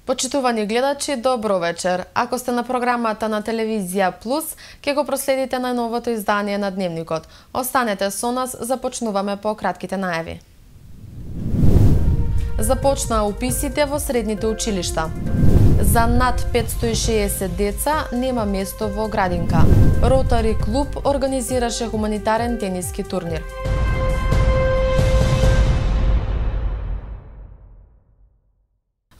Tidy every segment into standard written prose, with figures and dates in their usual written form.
Почитувани гледачи, добро вечер. Ако сте на програмата на Телевизија Плюс, ќе го проследите на новото издание на Дневникот. Останете со нас, започнуваме по кратките најави. Започнаа уписите во средните училишта. За над 560 деца нема место во градинка. Ротари клуб организираше хуманитарен тениски турнир.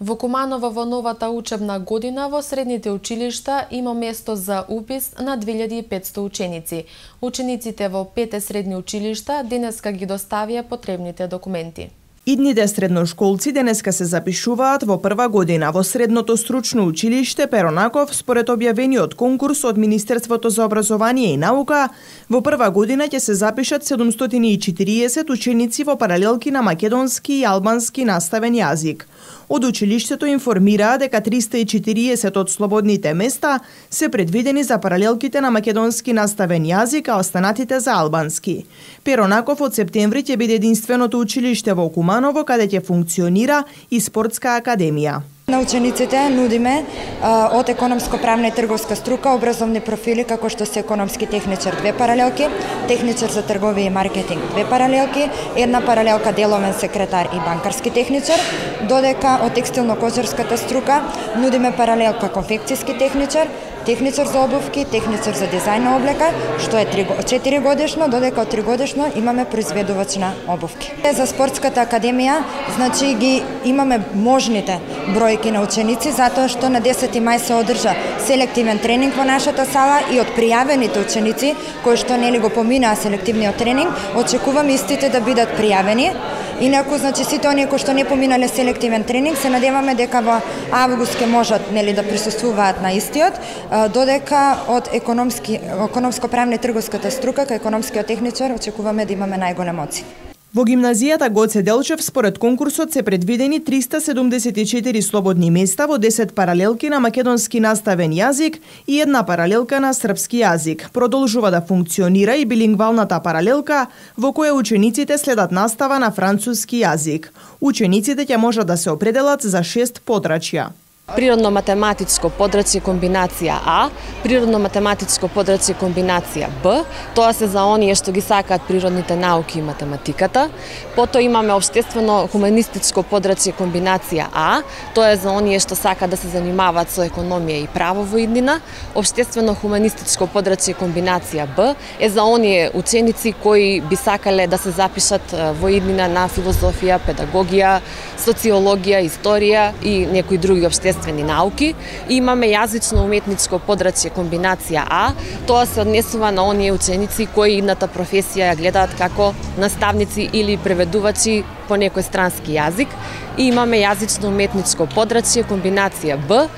Во Куманово во новата учебна година во средните училишта има место за упис на 2500 ученици. Учениците во 5 средни училишта денеска ги доставија потребните документи. Идните средношколци денеска се запишуваат во прва година во Средното стручно училиште Перонаков според објавениот конкурс од Министерството за образование и наука. Во прва година ќе се запишат 740 ученици во паралелки на македонски и албански наставен јазик. Од училиштето информираа дека 340 од слободните места се предвидени за паралелките на македонски наставен јазик, а останатите за албански. Перонаков од септември ќе биде единственото училиште во Куманово каде ќе функционира и спортска академија. На учениците нудиме од економско-правна и трговска струка образовни профили како што се економски техничар 2 паралелки, техничар за трговија и маркетинг 2 паралелки, една паралелка деловен секретар и банкарски техничар, додека од текстилно-кожарската струка нудиме паралелка конфекцијски техничар, техничар за обувки, техничар за дизајн на облека, што е 4 годишно, додека од 3 годишно имаме произведувач на обувки. За спортската академија, значи ги имаме можните бројки на ученици, затоа што на 10 мај се одржа селективен тренинг во нашата сала и од пријавените ученици, кои што нели го поминаа селективниот тренинг, очекувам истите да бидат пријавени. Инаку, значи, сите оние кои што не поминале селективен тренинг, се надеваме дека во август ќе можат нели да присуствуваат на истиот, додека од економско-правна и трговската струка, кај економскиот техничар, очекуваме да имаме најголем оцен. Во гимназијата Гоце Делчев според конкурсот се предвидени 374 слободни места во 10 паралелки на македонски наставен јазик и една паралелка на српски јазик. Продолжува да функционира и билингвалната паралелка во која учениците следат настава на француски јазик. Учениците ќе можат да се определат за 6 подрачја. Природно-математичко подрачје комбинација А, природно-математичко подрачје комбинација Б, тоа се за оние што ги сакаат природните науки и математиката. Потоа имаме обштествено-хуманистичко подрачје комбинација А, тоа е за оние што сакаат да се занимаваат со економија и право во иднина. Обштествено-хуманистичко подрачје комбинација Б е за оние ученици кои би сакале да се запишат во иднина на филозофија, педагогија, социологија, историја и некои други обштествени науки. И имаме јазично-уметничко подрачје комбинација А, тоа се однесува на оние ученици кои идната професија ја гледаат како наставници или преведувачи по некој странски јазик. И имаме јазично-уметничко подрачје комбинација Б,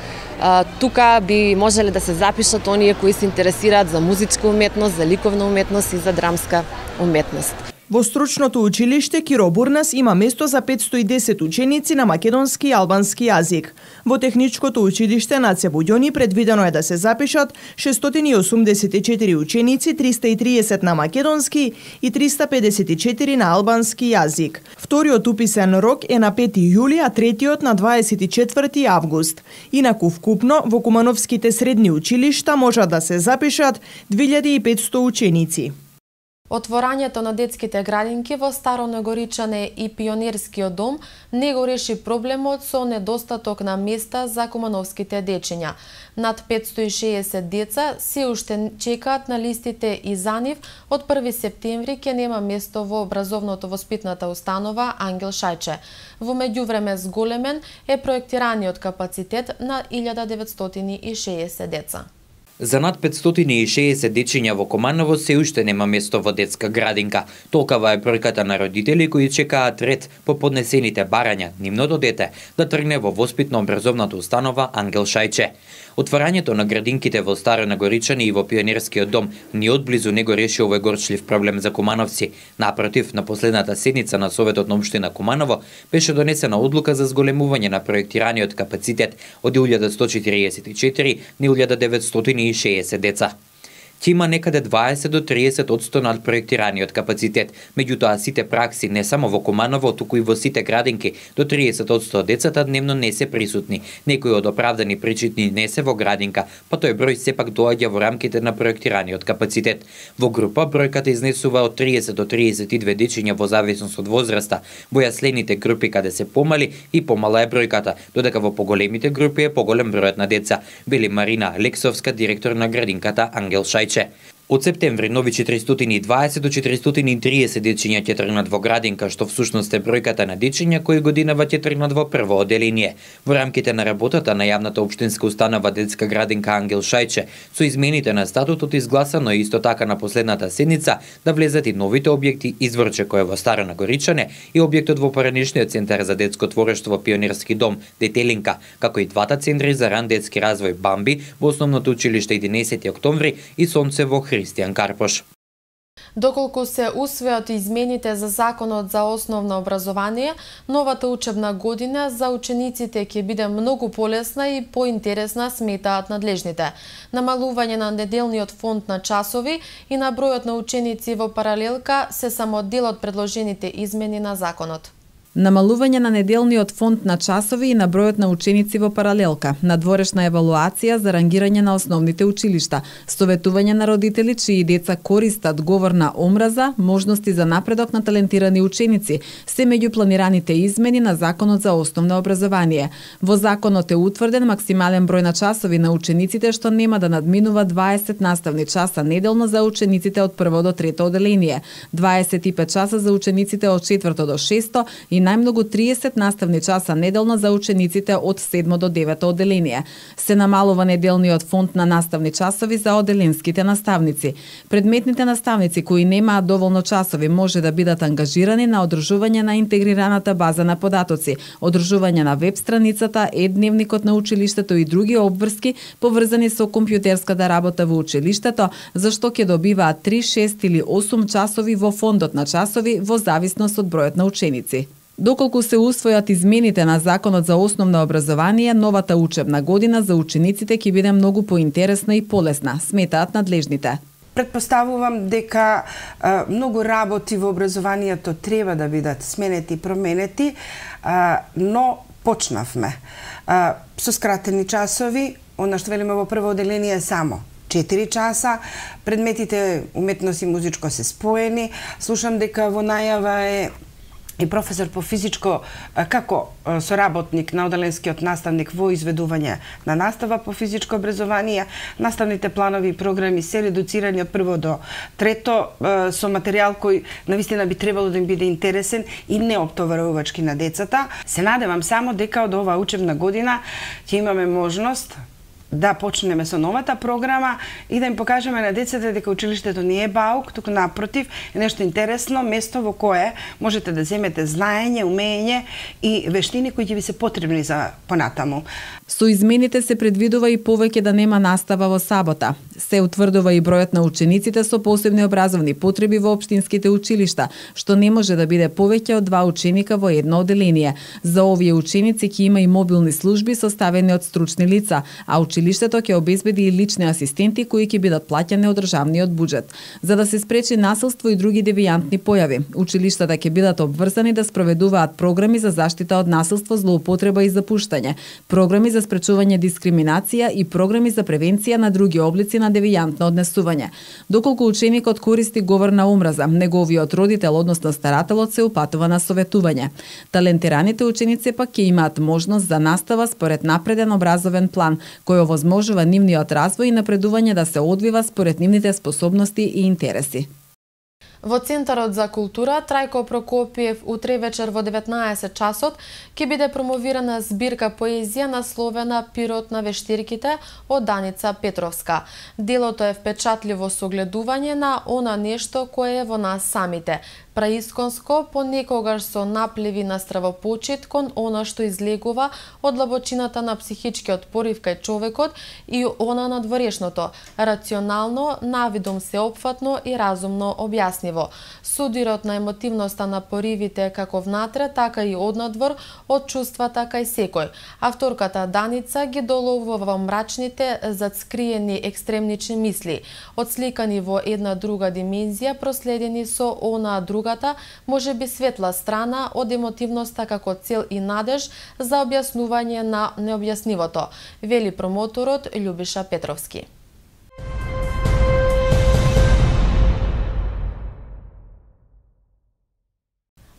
тука би можеле да се запишат оние кои се интересираат за музичка уметност, за ликовна уметност и за драмска уметност. Во стручното училиште Киро Бурнас има место за 510 ученици на македонски и албански јазик. Во техничкото училиште Наце Буѓони предвидено е да се запишат 684 ученици, 330 на македонски и 354 на албански јазик. Вториот уписен рок е на 5 јули, а третиот на 24 август. Инаку вкупно во кумановските средни училишта можат да се запишат 2500 ученици. Отворањето на детските градинки во Старо Негоричане и Пионерскиот дом не го реши проблемот со недостаток на места за кумановските дечиња. Над 560 деца се уште чекаат на листите и за нив од 1 септември ќе нема место во образовното-воспитната установа Ангел Шајче. Во меѓувреме зголемен е проектираниот капацитет на 1960 деца. За над 560 дечиња во Куманово се уште нема место во детска градинка. Толкава е бројката на родители кои чекаат ред по поднесените барања нивното дете да тргне во воспитно-образовната установа Ангел Шајче. Отворањето на градинките во Старо Негоричане и во Пионерскиот дом ни одблизу не го реши овој горчлив проблем за кумановци. Напротив, на последната седница на Советот на општина Куманово беше донесена одлука за зголемување на проектираниот капацитет од 1144 на 1960 деца. ќе има некаде 20 до 30% над проектираниот капацитет. Меѓутоа, сите пракси, не само во Куманово, туку и во сите градинки, до 30% од децата дневно не се присутни. Некои од оправдани причини не се во градинка, па тој број сепак доаѓа во рамките на проектираниот капацитет. Во група бројката изнесува од 30 до 32 дечиња во зависност од возраста. Во јаслените групи каде се помали и помала е бројката, додека во поголемите групи е поголем бројот на деца, вели Марина Алексовска, директор на градинката Ангел Шајче. Од септември нови 420 до 430 дечиња ќе тргнат во градинка, што всушност е бројката на дечиња кои годинава ќе тргнат во прво оделение. Во рамките на работата на јавната општинска установа детска градинка Ангел Шајче, со измените на статутот изгласано исто така на последната седница да влезат и новите објекти Изворче кој е во Старо Нагоричане и објектот во Поранишниот центар за детско творештво Пионерски дом Детелинка, како и двата центри за ран детски развој Бамби во основното училиште 11 октомври и Сонце во Христијан Карпош. Доколку се усвојат измените за Законот за основно образование, новата учебна година за учениците ќе биде многу полесна и поинтересна, сметаат надлежните. Намалување на неделниот фонд на часови и на бројот на ученици во паралелка се само дел од предложените измени на законот. Намалување на неделниот фонд на часови и на бројот на ученици во паралелка, надворешна евалуација за рангирање на основните училишта, советување на родители чии деца користат говор на омраза, можности за напредок на талентирани ученици, се меѓу планираните измени на Законот за основно образование. Во законот е утврден максимален број на часови на учениците што нема да надминува 20 наставни часа неделно за учениците од прво до трето оделение, 25 часа за учениците од четврто до шесто и најмногу 30 наставни часа неделно за учениците од 7 до 9 оделение. Се намалува неделниот фонд на наставни часови за оделенските наставници. Предметните наставници кои немаат доволно часови може да бидат ангажирани на одржување на интегрираната база на податоци, одржување на веб страницата, е-дневникот на училиштето и други обврски поврзани со компјутерската работа во училиштето, зашто ќе добиваат 3, 6 или 8 часови во фондот на часови во зависност од бројот на ученици. Доколку се усвојат измените на Законот за основно образование, новата учебна година за учениците ќе биде многу поинтересна и полесна, сметаат надлежните. Предпоставувам дека многу работи во образованието треба да бидат сменети и променети, но почнавме. Со скратени часови, она што велиме во прво оделение само 4 часа, предметите уметност и музичко се споени. Слушам дека во најава е и професор по физичко како соработник на оделенскиот наставник во изведување на настава по физичко образование. Наставните планови и програми се редуцирани од прво до трето со материјал кој навистина би требало да им биде интересен и неоптоварувачки на децата. Се надевам само дека од оваа учебна година ќе имаме можност да почнеме со новата програма и да им покажеме на децата дека училиштето не е баук, туку напротив е нешто интересно, место во кое можете да земете знаење, умење и вештини кои ќе ви се потребни за понатаму. Со измените се предвидува и повеќе да нема настава во сабота. Се утврдува и бројот на учениците со посебни образовни потреби во општинските училишта, што не може да биде повеќе од 2 ученика во едно оделение. За овие ученици ќе има и мобилни служби составени од стручни лица, а училиштето ќе обезбеди и лични асистенти кои ќе бидат плаќани од државниот буџет. За да се спречи насилство и други девијантни појави, училиштата ќе бидат обврзани да спроведуваат програми за заштита од насилство, злоупотреба и запуштање, програми за спречување дискриминација и програми за превенција на други облици на девијантно однесување. Доколку ученикот користи говор на омраза, неговиот родител, односно старателот, се упатува на советување. Талентираните ученици пак ќе имаат можност за настава според напреден образовен план, кој овозможува нивниот развој и напредување да се одвива според нивните способности и интереси. Во Центарот за култура Трајко Прокопиев утре вечер во 19 часот ќе биде промовирана збирка поезија насловена Пирот на вештирките од Даница Петровска. Делото е впечатливо согледување на она нешто кое е во нас самите. Праисконско, понекогаш со наплеви на стравопочит кон она што излегува од длабочината на психичкиот порив кај човекот и она надворешното, рационално, навидом сеопфатно и разумно објасниво. Судирот на емотивноста на поривите како внатре, така и однадвор, од чувствата кај секој. Авторката Даница ги доловува во мрачните, зацкриени екстремнични мисли, одсликани во една друга димензија, проследени со она другата, може би светла страна од емотивноста како цел и надеж за објаснување на необјаснивото, вели промоторот Љубиша Петровски.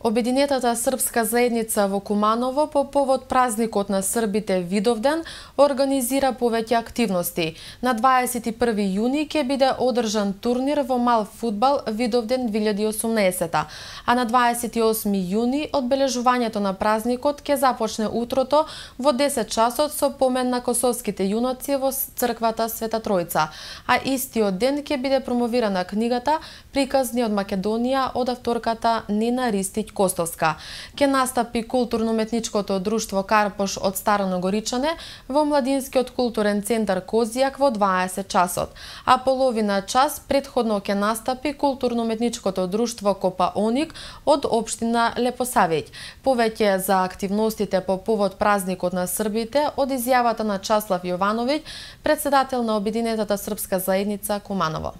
Обединетата српска заедница во Куманово по повод празникот на србите Видовден организира повеќе активности. На 21 јуни ќе биде одржан турнир во мал фудбал Видовден 2018, а на 28 јуни одбележувањето на празникот ќе започне утрото во 10 часот со помен на косовските јуноци во црквата Света Тројца, а истиот ден ќе биде промовирана книгата Приказни од Македонија од авторката Нина Ристиќ Костовска. Ке настапи културно-уметничкото друштво Карпош од Старо Нагоричане во Младинскиот културен центар Козијак во 20 часот, а половина час предходно ке настапи културно-уметничкото друштво Копа Оник од општина Лепосавеќ. Повеќе за активностите по повод празникот на србите од изјавата на Часлав Јовановиќ, председател на Обединетата српска заедница Куманово.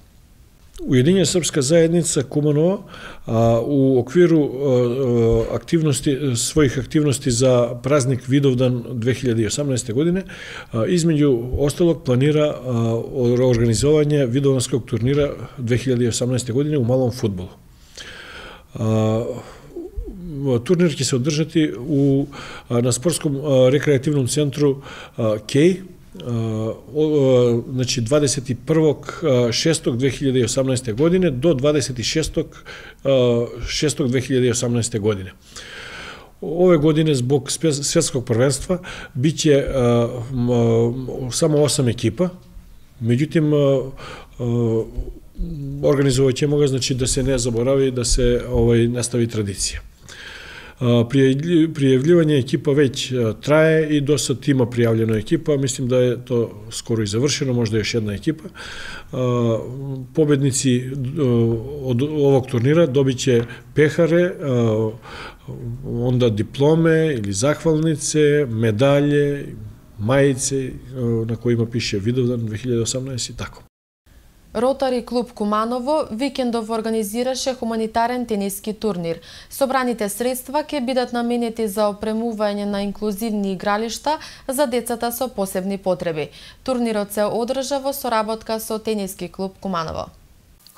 Уединена српска заедница Куманово у оквиру својих активности за празник Видовдан 2018 године, измеѓу осталог планира организување Видовданскog турнира 2018 године у малом фудбалу. Турнир ќе се одржати на спортском рекреативном центру Кеј, значи 21.6.2018 године до 26.6.2018 године. Ове године због светског првенства биće само 8 екипа, меѓутоа организувањето значи да се не заборави да се настави традиција. Пријавljivање екипа веќе трае и до сад има пријавljено екипа, мислим да е то скоро и завршено, можда још една екипа. Победници од овог турнира добиće пехаре, онда дипломе или захвалнице, медаље, мајице на којима пише Видовдан 2018 и тако. Ротари клуб Куманово викендов организираше хуманитарен тениски турнир. Собраните средства ќе бидат наменети за опремување на инклузивни игралишта за децата со посебни потреби. Турнирот се одржа во соработка со тениски клуб Куманово.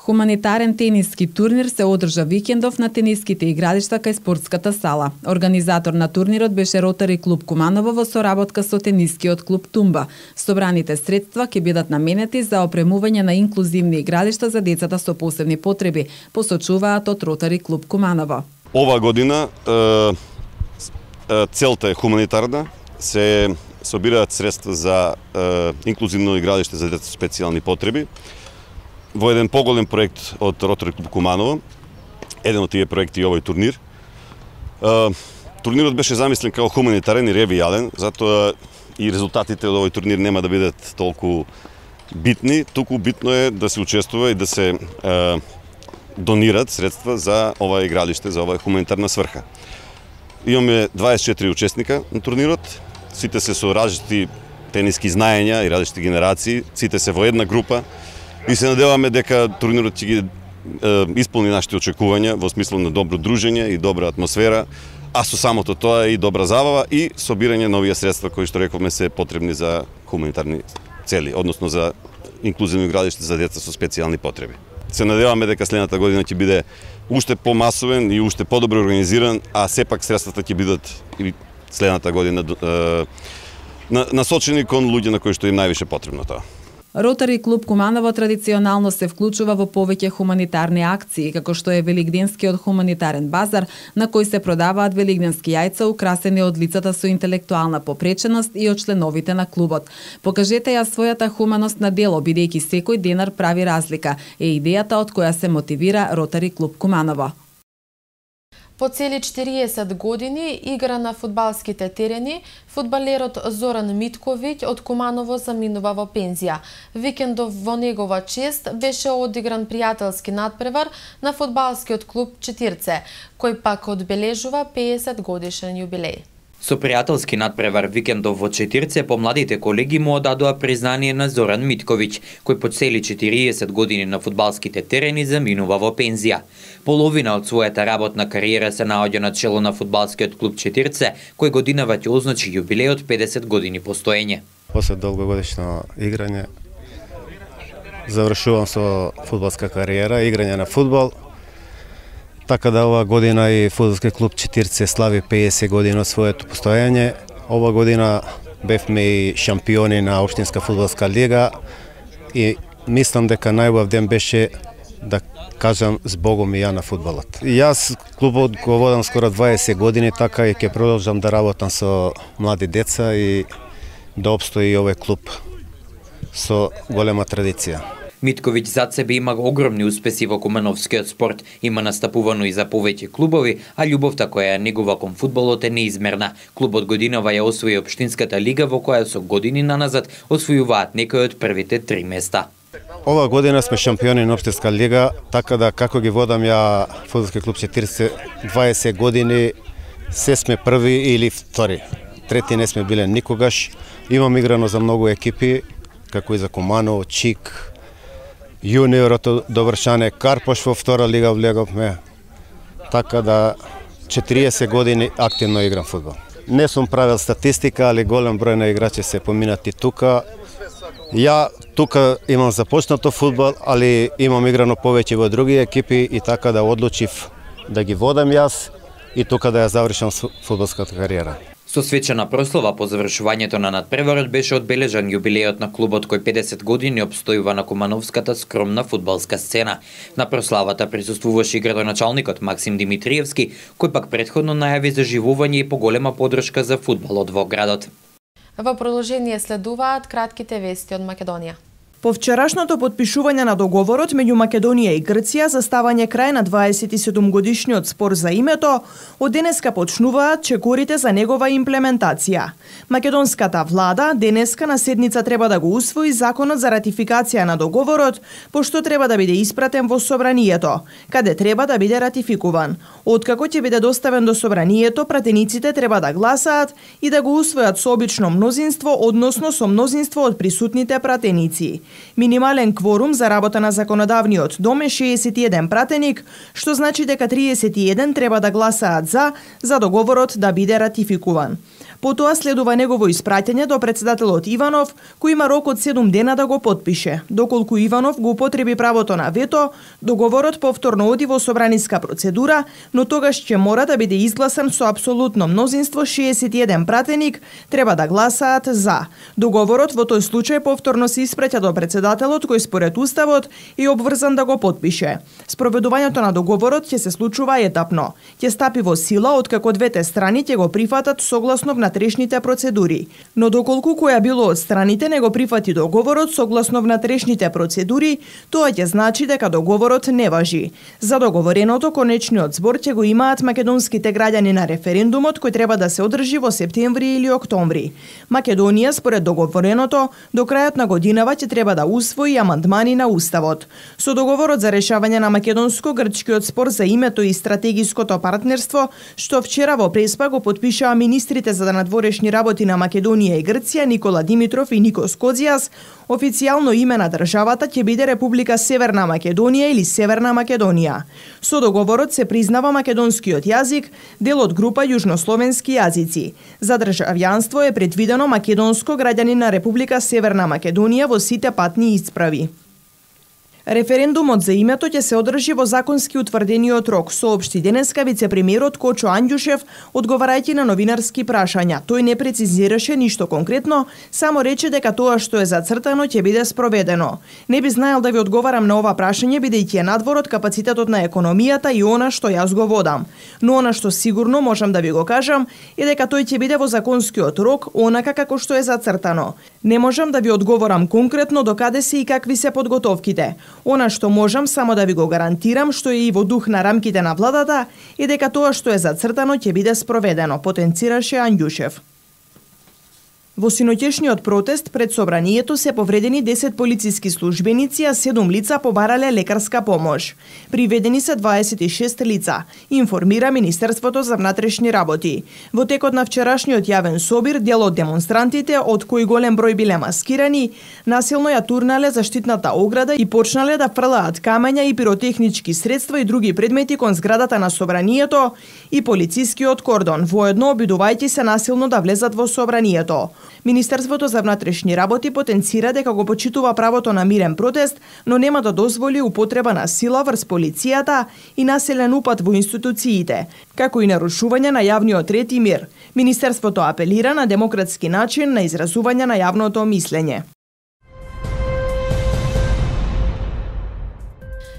Хуманитарен тениски турнир се одржа викендов на тениските игралишта кај спортската сала. Организатор на турнирот беше Ротари клуб Куманово во соработка со тенискиот клуб Тумба. Собраните средства ќе бидат наменети за опремување на инклузивни игралишта за децата со посебни потреби, посочуваат од Ротари клуб Куманово. Ова година целта е хуманитарна, се собираат средства за инклузивно игралиште за деца со специјални потреби. Во еден поголем проект од Ротари клуб Куманово, еден од тие проекти е овој турнир. Турнирот беше замислен како хуманитарен и ревијален, затоа и резултатите од овој турнир нема да бидат толку битни, туку битно е да се учествува и да се донират средства за ова игралиште, за оваа хуманитарна сврха. Имаме 24 учесника на турнирот, сите се со различити тениски знаења и различити генерации, сите се во една група, и се надеваме дека турнирот ќе ги исполни нашите очекувања во смисло на добро дружење и добра атмосфера, а со самото тоа и добра забава и собирање на овие средства кои што рековме се потребни за хуманитарни цели, односно за инклузивно игралиште за деца со специјални потреби. Се надеваме дека следната година ќе биде уште помасовен и уште подобро организиран, а сепак средствата ќе бидат и следната година насочени кон луѓе на кои што им највише потребно тоа. Ротари клуб Куманово традиционално се вклучува во повеќе хуманитарни акции, како што е Велигденскиот хуманитарен базар, на кој се продаваат велигденски јајца украсени од лицата со интелектуална попреченост и од членовите на клубот. Покажете ја својата хуманост на дело, бидејќи секој денар прави разлика, е идејата од која се мотивира Ротари клуб Куманово. По цели 40 години игра на фудбалските терени, фудбалерот Зоран Митковиќ од Куманово заминува во пензија. Викендов во негова чест беше одигран пријателски надпревар на фудбалскиот клуб Четирце, кој пак одбележува 50 годишен јубилеј. Со пријателски надпревар викендов во Четирце помладите колеги му одадоа признание на Зоран Митковиќ, кој по цели 40 години на фудбалските терени заминува во пензија. Половина од својата работна кариера се наоѓа на чело на фудбалскиот клуб Четирце, кој годинава ќе означи јубилеј од 50 години постоење. После долгогодишно играње завршувам со фудбалска кариера, играње на фудбал. Така да ова година и фудбалски клуб Четирце слави 50 години од своето постоење. Ова година бевме и шампиони на Општинска фудбалска лига и мислам дека најубав ден беше да кажам збогом и ја на фудбалот. Јас клубот го водам скоро 20 години, така и ќе продолжам да работам со млади деца и да опстои овој клуб со голема традиција. Митковиќ зад себе има огромни успеси во кумановскиот спорт, има настапувано и за повеќе клубови, а љубовта која е негова кон фудбалот е неизмерна. Клубот годинава ја освои Општинската лига во која со години наназад освојуваат некои од првите 3 места. Ова година сме шампиони на Општинска лига, така да како ги водам ја фудбалски клуб Четирце 20 години, се сме први или втори. Трети не сме биле никогаш. Имам играно за многу екипи, како и за Куманово, Чик, Јуниорот Довршане, Карпош во втора лига влеговме. Така да 40 години активно играм фудбал. Не сум правил статистика, али голем број на играчи се поминати тука. Ја тука имам започнато фудбал, али имам играно повеќе во други екипи и така да одлучив да ги водам јас и тука да ја завршам фудбалската кариера. Со свечена прослава по завршувањето на надпреварот беше одбележан јубилејот на клубот кој 50 години опстојува на кумановската скромна фудбалска сцена. На прославата присуствуваше и градоначалникот Максим Димитриевски, кој пак претходно најави заживување и поголема поддршка за фудбалот во градот. Во продолжение следуваат кратките вести од Македонија. По вчерашното потпишување на договорот меѓу Македонија и Грција за ставање крај на 27 годишниот спор за името, од денеска почнуваат чекорите за негова имплементација. Македонската влада денеска на седница треба да го усвои законот за ратификација на договорот, пошто треба да биде испратен во собранието, каде треба да биде ратификуван. Откако ќе биде доставен до собранието, пратениците треба да гласаат и да го усвојат со обично мнозинство, односно со мнозинство од присутните пратеници. Минимален кворум за работа на законодавниот дом е 61 пратеник, што значи дека 31 треба да гласаат за договорот да биде ратификуван. Потоа следува негово испраќање до председателот Иванов, кој има рок од 7 дена да го потпише. Доколку Иванов го употреби правото на вето, договорот повторно оди во собраниска процедура, но тогаш ќе мора да биде изгласан со апсолутно мнозинство 61 пратеник треба да гласаат за. Договорот во тој случај повторно се испраќа до председателот кој според уставот е обврзан да го потпише. Спроведувањето на договорот ќе се случува етапно. Ќе стапи во сила откако двете страни ќе го прифатат согласно внатрешните процедури. Но доколку која било од страните не го прифати договорот согласно внатрешните процедури, тоа ќе значи дека договорот не важи. За договореното конечниот збор ќе го имаат македонските граѓани на референдумот кој треба да се одржи во септември или октомври. Македонија според договореното до крајот на годинава ќе треба да усвои амандмани на уставот. Со договорот за решавање на македонско-грчкиот спор за името и стратегиското партнерство, што вчера во Преспа го потпишаа министрите за надворешни работи на Македонија и Грција Никола Димитров и Никос Козијас, официјално име на државата ќе биде Република Северна Македонија или Северна Македонија. Со договорот се признава македонскиот јазик, дел од група јужнословенски јазици. За државјанство е предвидено македонско граѓани на Република Северна Македонија во сите патни исправи. Референдумот за името ќе се одржи во законски утврдениот рок, соопшти денеска вице-премиерот Кочо Анѓушев, одговарајќи на новинарски прашања. Тој не прецизираше ништо конкретно, само рече дека тоа што е зацртано ќе биде спроведено. Не би знаел да ви одговарам на ова прашање бидејќи е надвор од капацитетот на економијата и она што јас го водам. Но она што сигурно можам да ви го кажам е дека тој ќе биде во законскиот рок, онака како што е зацртано. Не можам да ви одговорам конкретно докаде се и какви се подготовките. Она што можам само да ви го гарантирам, што е и во дух на рамките на владата, е дека тоа што е зацртано ќе биде спроведено, потенцираше Анѓушев. Во синоќешниот протест пред собранието се повредени 10 полициски службеници, а 7 лица побарале лекарска помош. Приведени се 26 лица, информира Министерството за внатрешни работи. Во текот на вчерашниот јавен собир, дел од демонстрантите, од кои голем број биле маскирани, насилно ја турнале заштитната ограда и почнале да фрлаат камења и пиротехнички средства и други предмети кон зградата на собранието и полицискиот кордон, воедно обидувајќи се насилно да влезат во собранието. Министерството за внатрешни работи потенцира дека го почитува правото на мирен протест, но нема да дозволи употреба на сила врз полицијата и насилен упад во институциите, како и нарушување на јавниот ред и мир. Министерството апелира на демократски начин на изразување на јавното мислење.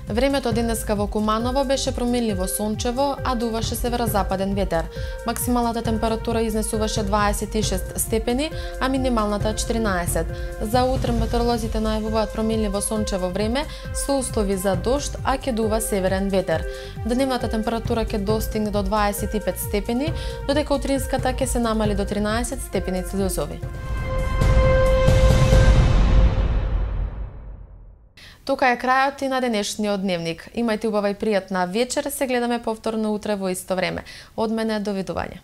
Времето денеска во Куманово беше променливо сончево, а дуваше северозападен ветер. Максималната температура изнесуваше 26 степени, а минималната 14. За утре метеоролозите најавуваат променливо сончево време со услови за дожд, а ќе дува северен ветер. Дневната температура ќе достигне до 25 степени, додека утринската ќе се намали до 13 степени Целзиусови. Тука е крајот и на денешниот дневник. Имајте убава и пријатна вечер, се гледаме повторно утре во исто време. Од мене, довидување.